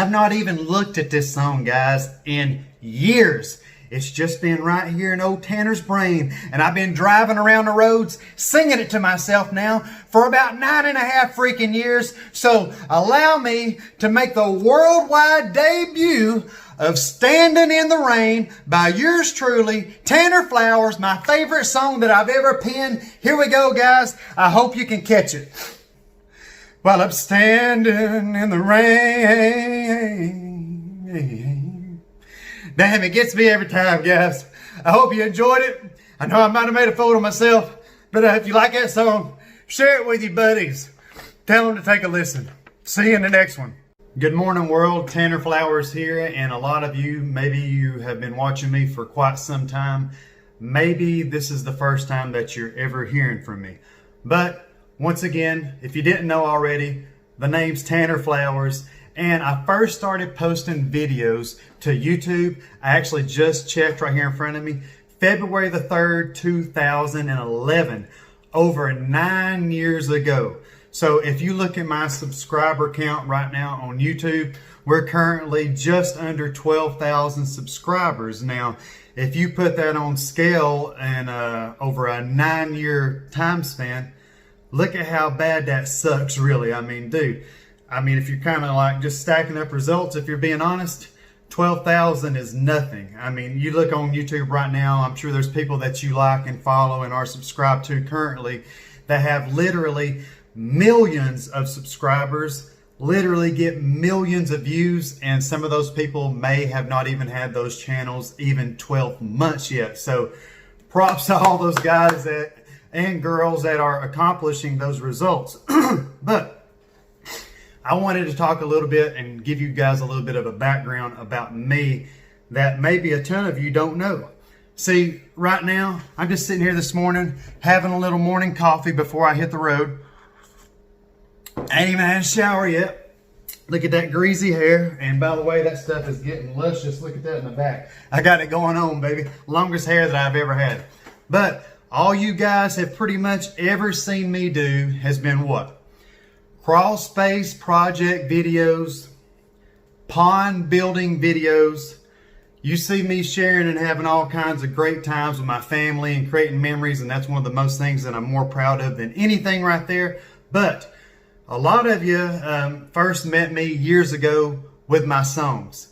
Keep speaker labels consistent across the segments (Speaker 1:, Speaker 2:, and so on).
Speaker 1: I've not even looked at this song, guys, in years. It's just been right here in old Tanner's brain, and I've been driving around the roads singing it to myself now for about 9.5 freaking years. So allow me to make the worldwide debut of Standing in the Rain by yours truly, Tanner Flowers, my favorite song that I've ever penned. Here we go, guys. I hope you can catch it. While I'm standing in the rain. Damn, it gets me every time, guys. I hope you enjoyed it. I know I might have made a fool of myself, but if you like that song, share it with your buddies. Tell them to take a listen. See you in the next one. Good morning, world. Tanner Flowers here, and a lot of you, maybe you have been watching me for quite some time. Maybe this is the first time that you're ever hearing from me. But once again, if you didn't know already, the name's Tanner Flowers. And I first started posting videos to YouTube. I actually just checked right here in front of me. February the 3rd, 2011, over 9 years ago. So if you look at my subscriber count right now on YouTube, we're currently just under 12,000 subscribers. Now, if you put that on scale and over a 9-year time span, look at how bad that sucks, really. I mean, dude. If you're kind of like just stacking up results, if you're being honest, 12,000 is nothing. I mean, you look on YouTube right now, I'm sure there's people that you like and follow and are subscribed to currently that have literally millions of subscribers, literally get millions of views, and some of those people may have not even had those channels even 12 months yet. So props to all those guys and girls that are accomplishing those results. But I wanted to talk a little bit and give you guys a little bit of a background about me that maybe a ton of you don't know. See, right now, I'm just sitting here this morning having a little morning coffee before I hit the road. I ain't even had a shower yet. Look at that greasy hair. And by the way, that stuff is getting luscious. Look at that in the back. I got it going on, baby. Longest hair that I've ever had. But all you guys have pretty much ever seen me do has been what? Crawl space project videos, pond building videos. You see me sharing and having all kinds of great times with my family and creating memories, and that's one of the most things that I'm more proud of than anything right there. But a lot of you first met me years ago with my songs.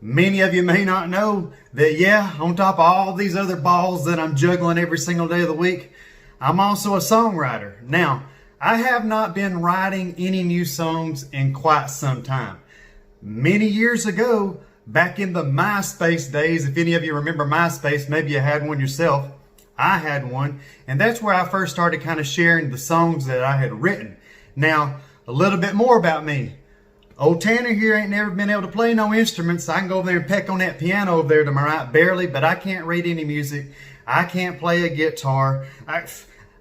Speaker 1: Many of you may not know that, yeah, on top of all these other balls that I'm juggling every single day of the week, I'm also a songwriter. Now, I have not been writing any new songs in quite some time. Many years ago, back in the MySpace days, if any of you remember MySpace, maybe you had one yourself. I had one, and that's where I first started kind of sharing the songs that I had written. Now, a little bit more about me. Old Tanner here ain't never been able to play no instruments. I can go over there and peck on that piano over there to my right, barely, but I can't read any music. I can't play a guitar.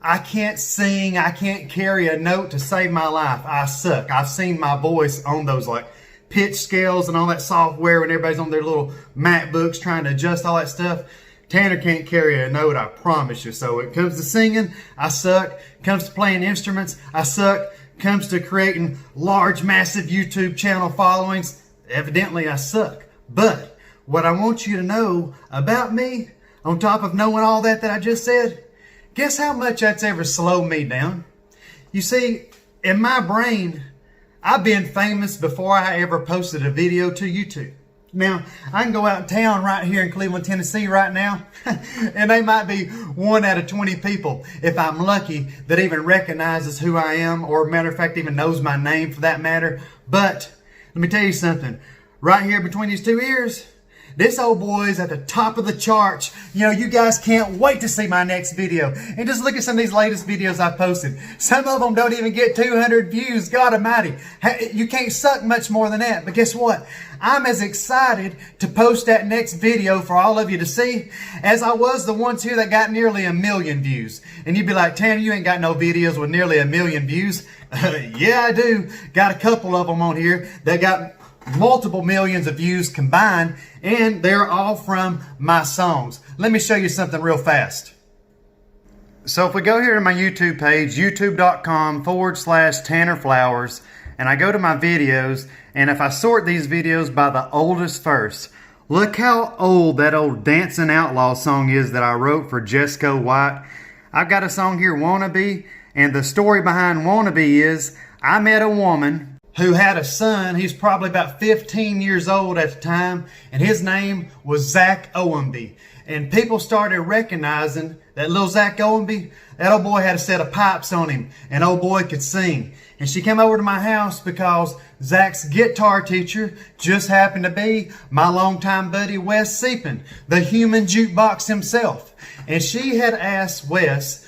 Speaker 1: I can't sing. I can't carry a note to save my life. I suck. I've seen my voice on those like pitch scales and all that software when everybody's on their little MacBooks trying to adjust all that stuff. Tanner can't carry a note, I promise you. So when it comes to singing, I suck. Comes to playing instruments, I suck. Comes to creating large, massive YouTube channel followings, evidently I suck. But what I want you to know about me, on top of knowing all that I just said, guess how much that's ever slowed me down? You see, in my brain, I've been famous before I ever posted a video to YouTube. Now, I can go out in town right here in Cleveland, Tennessee right now, and they might be 1 out of 20 people, if I'm lucky, that even recognizes who I am, or matter of fact, even knows my name for that matter. But let me tell you something. Right here between these two ears, this old boy is at the top of the charts. You know, you guys can't wait to see my next video. And just look at some of these latest videos I've posted. Some of them don't even get 200 views. God almighty. You can't suck much more than that. But guess what? I'm as excited to post that next video for all of you to see as I was the ones here that got nearly 1 million views. And you'd be like, Tanner, you ain't got no videos with nearly 1 million views. Yeah, I do. Got a couple of them on here that got multiple millions of views combined, and they're all from my songs. Let me show you something real fast. So if we go here to my YouTube page, youtube.com/Tanner Flowers, and I go to my videos, and if I sort these videos by the oldest first, look how old that old Dancing Outlaw song is that I wrote for Jesco White. I've got a song here, Wannabe, and the story behind Wannabe is I met a woman who had a son. He's probably about 15 years old at the time, and his name was Zach Owenby. And people started recognizing that little Zach Owenby, that old boy had a set of pipes on him, and old boy could sing. And she came over to my house because Zach's guitar teacher just happened to be my longtime buddy Wes Seepin, the human jukebox himself. And she had asked Wes,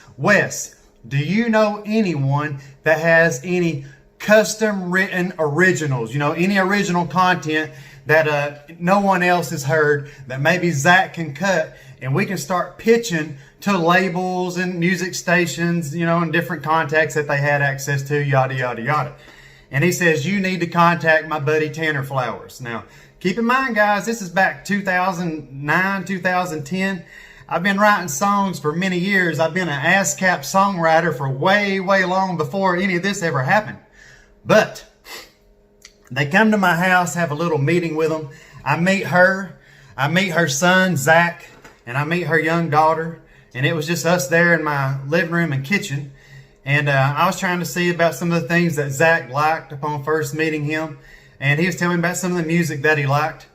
Speaker 1: do you know anyone that has any custom written originals, any original content that no one else has heard that maybe Zach can cut, and we can start pitching to labels and music stations, and different contacts that they had access to, yada, yada, yada. And he says, you need to contact my buddy Tanner Flowers. Now, keep in mind, guys, this is back 2009, 2010. I've been writing songs for many years. I've been an ASCAP songwriter for way, way long before any of this ever happened. But they come to my house, have a little meeting with them. I meet her son, Zach, and I meet her young daughter. And it was just us there in my living room and kitchen. And I was trying to see about some of the things that Zach liked upon first meeting him. And he was telling me about some of the music that he liked.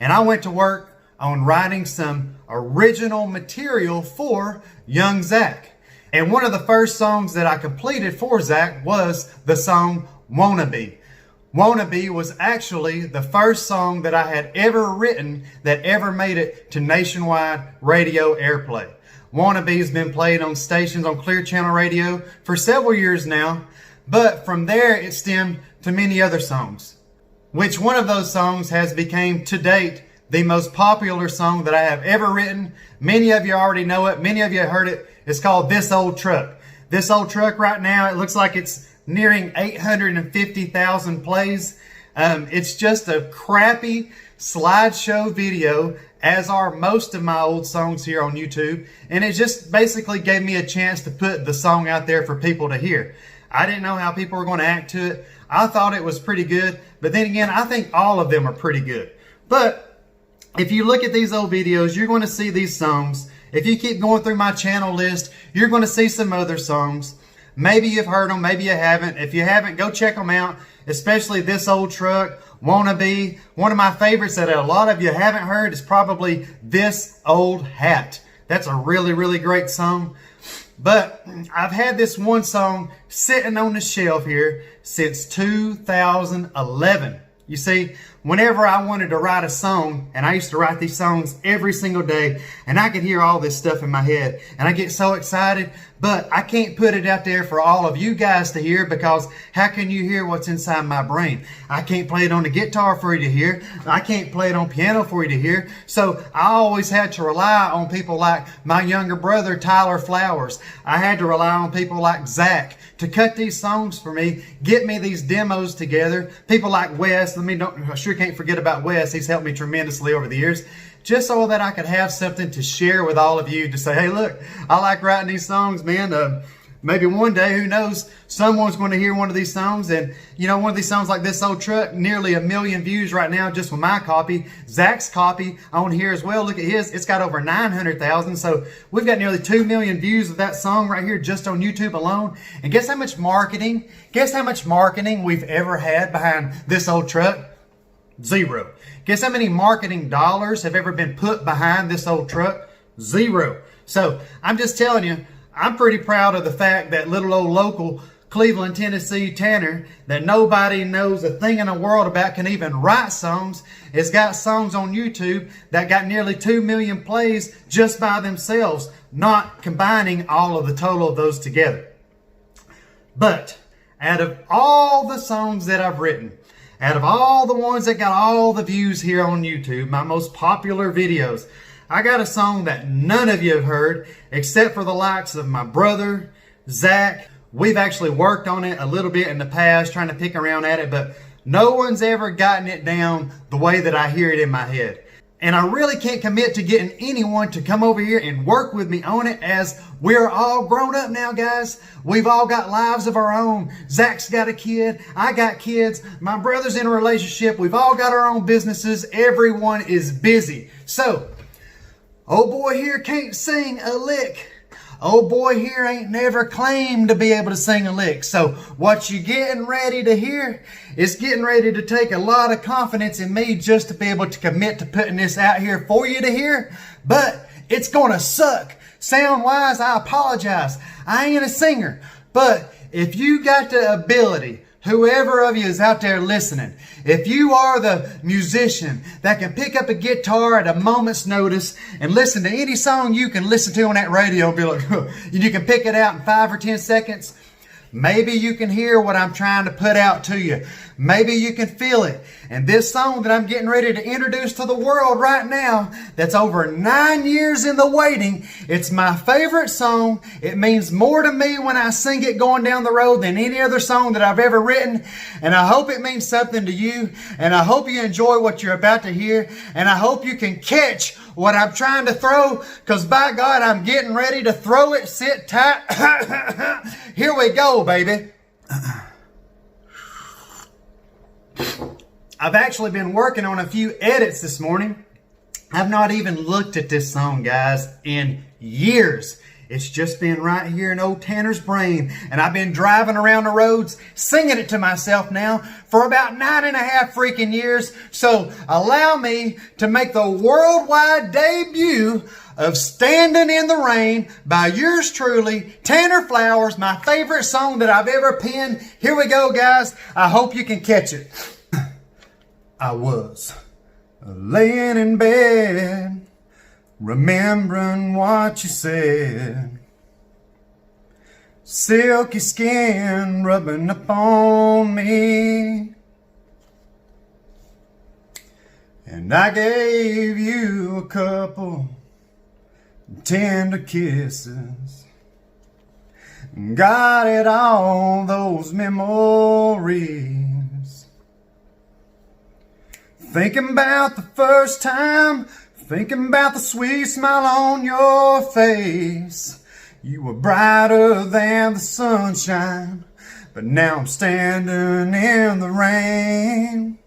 Speaker 1: And I went to work on writing some original material for young Zach. And one of the first songs that I completed for Zach was the song Wannabe. Wannabe was actually the first song that I had ever written that ever made it to nationwide radio airplay. Wannabe's been played on stations on Clear Channel Radio for several years now, but from there it stemmed to many other songs. Which one of those songs has become to date the most popular song that I have ever written. Many of you already know it. Many of you have heard it. It's called This Old Truck. This Old Truck right now, it looks like it's nearing 850,000 plays. It's just a crappy slideshow video, as are most of my old songs here on YouTube. And it just basically gave me a chance to put the song out there for people to hear. I didn't know how people were going to act to it. I thought it was pretty good. But then again, I think all of them are pretty good. But if you look at these old videos, you're going to see these songs. If you keep going through my channel list, you're going to see some other songs. Maybe you've heard them, maybe you haven't. If you haven't, go check them out, especially This Old Truck, Wannabe. One of my favorites that a lot of you haven't heard is probably This Old Hat. That's a really, really great song. But I've had this one song sitting on the shelf here since 2011. You see, whenever I wanted to write a song, and I used to write these songs every single day, and I could hear all this stuff in my head, and I get so excited, but I can't put it out there for all of you guys to hear, because how can you hear what's inside my brain? I can't play it on the guitar for you to hear. I can't play it on piano for you to hear. So I always had to rely on people like my younger brother, Tyler Flowers. I had to rely on people like Zach to cut these songs for me, get me these demos together. People like Wes, I sure can't forget about Wes. He's helped me tremendously over the years, just so that I could have something to share with all of you to say, hey, look, I like writing these songs, man. Maybe one day, who knows, someone's going to hear one of these songs. And, one of these songs like This Old Truck, nearly 1 million views right now just with my copy. Zach's copy on here as well. Look at his. It's got over 900,000. So we've got nearly 2 million views of that song right here just on YouTube alone. And guess how much marketing we've ever had behind This Old Truck? Zero. Guess how many marketing dollars have ever been put behind This Old Truck? Zero. So I'm just telling you, I'm pretty proud of the fact that little old local Cleveland, Tennessee Tanner, that nobody knows a thing in the world about, can even write songs, has got songs on YouTube that got nearly 2 million plays just by themselves, not combining all of the total of those together. But out of all the songs that I've written, out of all the ones that got all the views here on YouTube, my most popular videos, I got a song that none of you have heard except for the likes of my brother, Zach. We've actually worked on it a little bit in the past, trying to pick around at it, but no one's ever gotten it down the way that I hear it in my head. And I really can't commit to getting anyone to come over here and work with me on it, as we're all grown up now, guys. We've all got lives of our own. Zach's got a kid. I got kids. My brother's in a relationship. We've all got our own businesses. Everyone is busy. So, old boy here can't sing a lick. Old boy here ain't never claimed to be able to sing a lick. So what you getting ready to hear is getting ready to take a lot of confidence in me just to be able to commit to putting this out here for you to hear. But it's gonna suck. Sound wise, I apologize. I ain't a singer. But if you got the ability, whoever of you is out there listening, if you are the musician that can pick up a guitar at a moment's notice and listen to any song you can listen to on that radio and be like, you can pick it out in 5 or 10 seconds, maybe you can hear what I'm trying to put out to you. Maybe you can feel it. And this song that I'm getting ready to introduce to the world right now, that's over 9 years in the waiting, it's my favorite song. It means more to me when I sing it going down the road than any other song that I've ever written. And I hope it means something to you. And I hope you enjoy what you're about to hear. And I hope you can catch what I'm trying to throw, because by God, I'm getting ready to throw it. Sit tight. Here we go, baby. I've actually been working on a few edits this morning. I've not even looked at this song, guys, in years. It's just been right here in old Tanner's brain. And I've been driving around the roads singing it to myself now for about 9.5 freaking years. So allow me to make the worldwide debut of Standing in the Rain by yours truly, Tanner Flowers, my favorite song that I've ever penned. Here we go, guys. I hope you can catch it. I was laying in bed, remembering what you said. Silky skin rubbing up on me. And I gave you a couple tender kisses. Got it all, those memories. Thinking about the first time, thinking about the sweet smile on your face. You were brighter than the sunshine, but now I'm standing in the rain.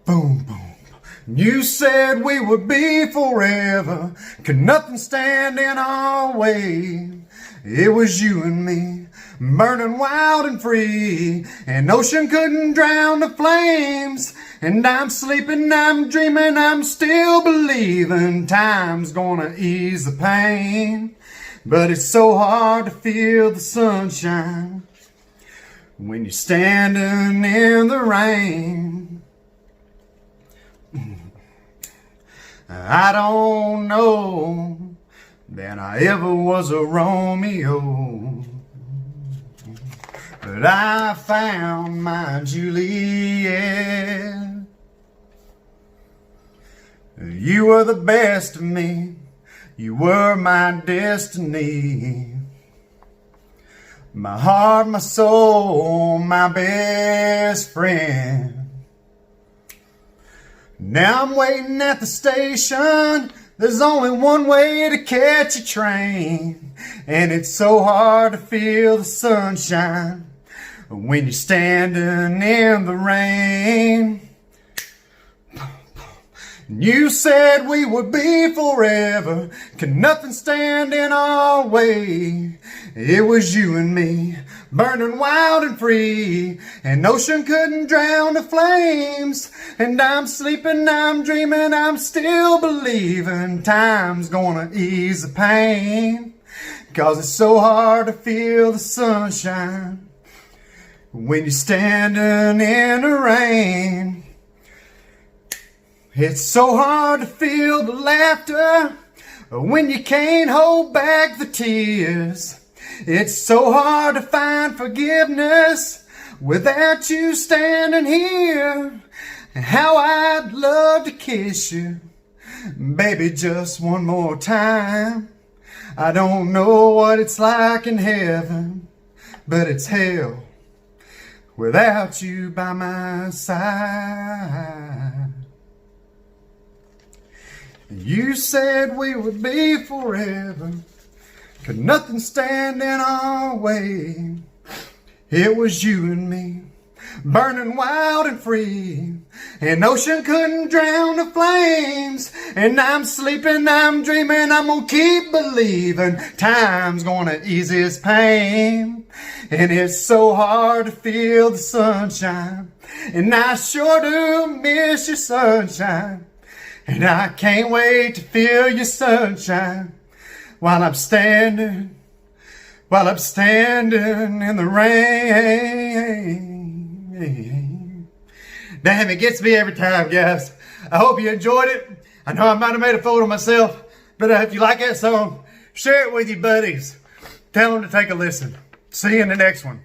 Speaker 1: Boom, boom. You said we would be forever, could nothing stand in our way. It was you and me, burning wild and free. An ocean couldn't drown the flames. And I'm sleeping, I'm dreaming, I'm still believing time's gonna ease the pain. But it's so hard to feel the sunshine when you're standing in the rain. I don't know that I ever was a Romeo, but I found my Juliet. You were the best of me, you were my destiny. My heart, my soul, my best friend. Now I'm waiting at the station. There's only one way to catch a train, and it's so hard to feel the sunshine when you're standing in the rain. You said we would be forever, could nothing stand in our way. It was you and me, burning wild and free. An ocean couldn't drown the flames. And I'm sleeping, I'm dreaming, I'm still believing time's gonna ease the pain. 'Cause it's so hard to feel the sunshine when you're standing in the rain. It's so hard to feel the laughter when you can't hold back the tears. It's so hard to find forgiveness without you standing here. And how I'd love to kiss you, baby, just one more time. I don't know what it's like in heaven, but it's hell without you by my side. You said we would be forever. Could nothing stand in our way? It was you and me, burning wild and free. An ocean couldn't drown the flames. And I'm sleeping, I'm dreaming, I'm gonna keep believing time's gonna ease his pain. And it's so hard to feel the sunshine, and I sure do miss your sunshine. And I can't wait to feel your sunshine while I'm standing in the rain. Damn, it gets me every time, guys. I hope you enjoyed it. I know I might have made a fool of myself, but if you like that song, share it with your buddies. Tell them to take a listen. See you in the next one.